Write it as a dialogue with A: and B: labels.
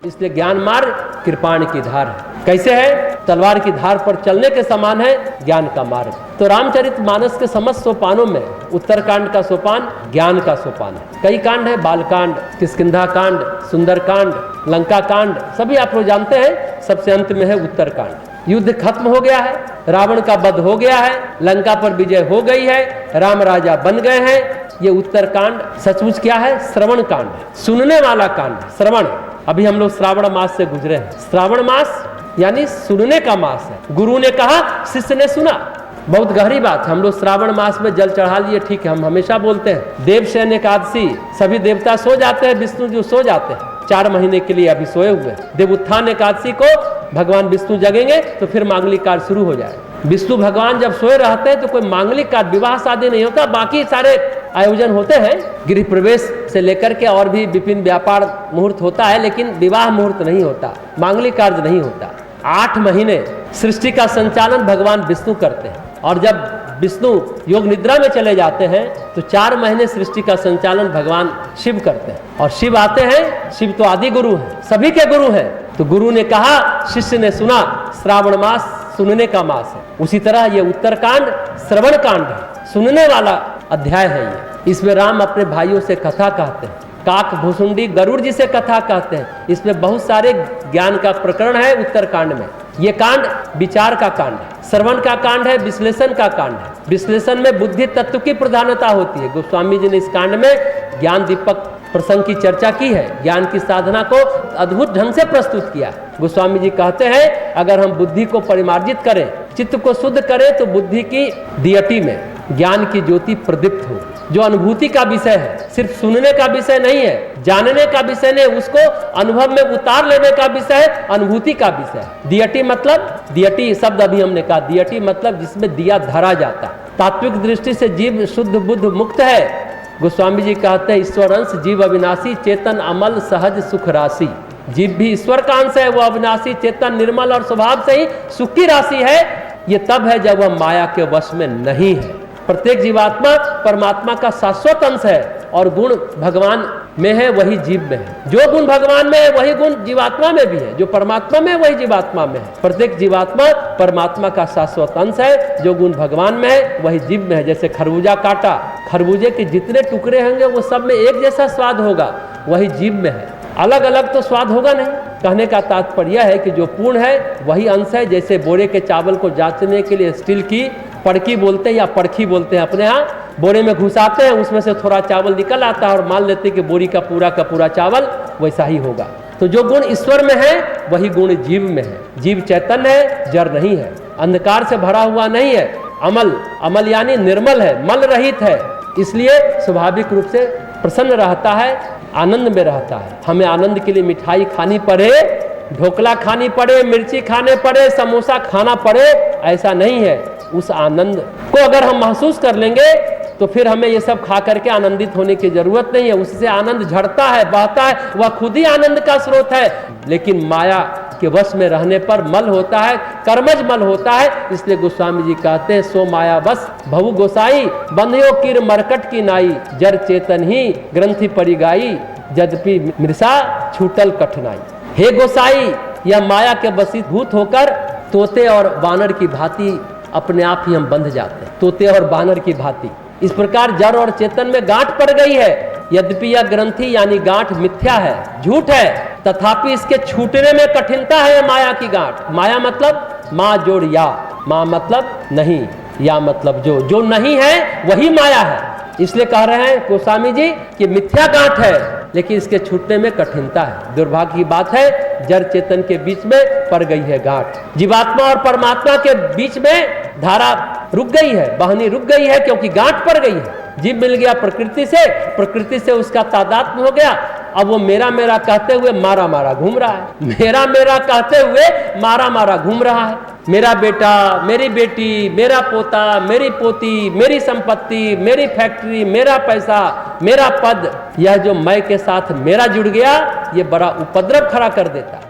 A: इसलिए ज्ञान मार्ग कृपाण की धार है। कैसे है? तलवार की धार पर चलने के समान है ज्ञान का मार्ग। तो रामचरितमानस के समस्त सोपानों में उत्तरकांड का सोपान ज्ञान का सोपान है। कई कांड है, बालकांड, किष्किंधा कांड, सुंदरकांड, लंका कांड, सभी आप लोग जानते हैं। सबसे अंत में है उत्तरकांड। युद्ध खत्म हो गया है, रावण का वध हो गया है, लंका पर विजय हो गई है, राम राजा बन गए हैं। ये उत्तरकांड सचमुच क्या है? श्रवण कांड है, सुनने वाला कांड, श्रवण। अभी हम लोग श्रावण मास से गुजरे हैं। श्रावण मास यानी सुनने का मास है। गुरु ने कहा, शिष्य ने सुना। बहुत गहरी बात है। हम लोग श्रावण मास में जल चढ़ा लिए, ठीक है, हम हमेशा बोलते हैं देवशयन एकादशी, सभी देवता सो जाते हैं, विष्णु जी सो जाते हैं 4 महीने के लिए, अभी सोए हुए। देवोत्थान एकादशी को भगवान विष्णु जगेंगे तो फिर मांगलिक कार्य शुरू हो जाए। विष्णु भगवान जब सोए रहते हैं तो कोई मांगलिक कार्य, विवाह शादी नहीं होता, बाकी सारे आयोजन होते हैं। गृह प्रवेश से लेकर के और भी विभिन्न व्यापार मुहूर्त होता है, लेकिन विवाह मुहूर्त नहीं होता, मांगलिक कार्य नहीं होता। 8 महीने सृष्टि का संचालन भगवान विष्णु करते हैं, और जब विष्णु योग निद्रा में चले जाते हैं तो 4 महीने सृष्टि का संचालन भगवान शिव करते हैं। और शिव आते हैं, शिव तो आदि गुरु हैं, सभी के गुरु हैं। तो गुरु ने कहा, शिष्य ने सुना। श्रावण मास सुनने का मास है। उसी तरह ये उत्तरकांड श्रवण कांड है, सुनने वाला अध्याय है ये। इसमें राम अपने भाइयों से कथा कहते हैं, काक भुसुंडी गरुड़ जी से कथा कहते हैं। इसमें बहुत सारे ज्ञान का प्रकरण है उत्तरकांड में। ये कांड विचार का कांड है, श्रवण का कांड है, विश्लेषण का कांड है। विश्लेषण में बुद्धि तत्व की प्रधानता होती है। गोस्वामी जी ने इस कांड में ज्ञान दीपक प्रसंग की चर्चा की है, ज्ञान की साधना को अद्भुत ढंग से प्रस्तुत किया। गोस्वामी जी कहते हैं, अगर हम बुद्धि को परिमार्जित करें, चित्त को शुद्ध करें, तो बुद्धि की दियटी में ज्ञान की ज्योति प्रदीप्त हो। जो अनुभूति का विषय है, सिर्फ सुनने का विषय नहीं है, जानने का विषय नहीं, उसको अनुभव में उतार लेने का विषय है, अनुभूति का विषय है। दियटी मतलब, दियटी शब्द अभी हमने कहा, दियटी मतलब जिसमें दिया धरा जाता है। तात्विक दृष्टि से जीव शुद्ध बुद्ध मुक्त है। गोस्वामी जी कहते हैं, ईश्वर अंश जीव अविनाशी, चेतन अमल सहज सुख राशि। जीव भी ईश्वर का अंश है, वो अविनाशी, चेतन, निर्मल और स्वभाव से ही सुख की राशि है। ये तब है जब वह माया के वश में नहीं है। प्रत्येक जीवात्मा परमात्मा का शाश्वत अंश है, और गुण भगवान में है वही जीव में है। जो गुण भगवान में है वही गुण जीवात्मा में भी है, जो परमात्मा में है वही जीवात्मा में है। प्रत्येक जीवात्मा परमात्मा का शाश्वत अंश है, जो गुण भगवान में है वही जीव में है। जैसे खरबूजा काटा, खरबूजे के जितने टुकड़े होंगे वो सब में एक जैसा स्वाद होगा, वही जीव में है। अलग अलग तो स्वाद होगा नहीं। कहने का तात्पर्य है कि जो पूर्ण है वही अंश है। जैसे बोरे के चावल को जांचने के लिए स्टील की पड़की बोलते हैं या पड़खी बोलते हैं, अपने यहाँ बोरे में घुसाते हैं, उसमें से थोड़ा चावल निकल आता है और मान लेते हैं कि बोरी का पूरा चावल, वैसा ही होगा। तो जो गुण ईश्वर में है वही गुण जीव में है। जीव चैतन्य है, जड़ नहीं है, अंधकार से भरा हुआ नहीं है, अमल, अमल यानी निर्मल है, मल रहित है, इसलिए स्वाभाविक रूप से प्रसन्न रहता है, आनंद में रहता है। हमें आनंद के लिए मिठाई खानी पड़े, ढोकला खानी पड़े, मिर्ची खाने पड़े, समोसा खाना पड़े, ऐसा नहीं है। उस आनंद को अगर हम महसूस कर लेंगे तो फिर हमें ये सब खा करके आनंदित होने की जरूरत नहीं है। उससे आनंद झड़ता है, बहता है, वह खुद ही आनंद का स्रोत है। लेकिन माया के वश में रहने पर मल होता है, कर्मज मल होता है। इसलिए गोस्वामी जी कहते हैं, सो माया बस भवु गोसाई, बंधियो किर मरकट की नाई, जर चेतन ही ग्रंथि परिगाई, यद्यपि मृषा छूटल कठिनाई। हे गोसाई, यह माया के वशीभूत होकर तोते और बानर की भांति अपने आप ही हम बंध जाते हैं, तोते और बानर की भांति। इस प्रकार जड़ और चेतन में गांठ पड़ गई है। यद्यपि यह ग्रंथि यानी गांठ मिथ्या है, झूठ है, तथापि इसके छूटने में कठिनता है। माया की गांठ, माया मतलब माँ जोड़ या, माँ मतलब नहीं, या मतलब जो नहीं है वही माया है। इसलिए कह रहे हैं गोस्वामी जी कि मिथ्या गांठ है, लेकिन इसके छूटने में कठिनता है। दुर्भाग्य की बात है, जड़ चेतन के बीच में पड़ गई है गांठ। जीवात्मा और परमात्मा के बीच में धारा रुक गई है, बहनी रुक गई है, क्योंकि गांठ पड़ गई है। जीव मिल गया प्रकृति से उसका तादात्म्य हो गया। अब वो मेरा मेरा कहते हुए मारा मारा घूम रहा है, मेरा मेरा कहते हुए मारा मारा घूम रहा है। मेरा बेटा, मेरी बेटी, मेरा पोता, मेरी पोती, मेरी संपत्ति, मेरी फैक्ट्री, मेरा पैसा, मेरा पद, यह जो मैं के साथ मेरा जुड़ गया, ये बड़ा उपद्रव खड़ा कर देता है।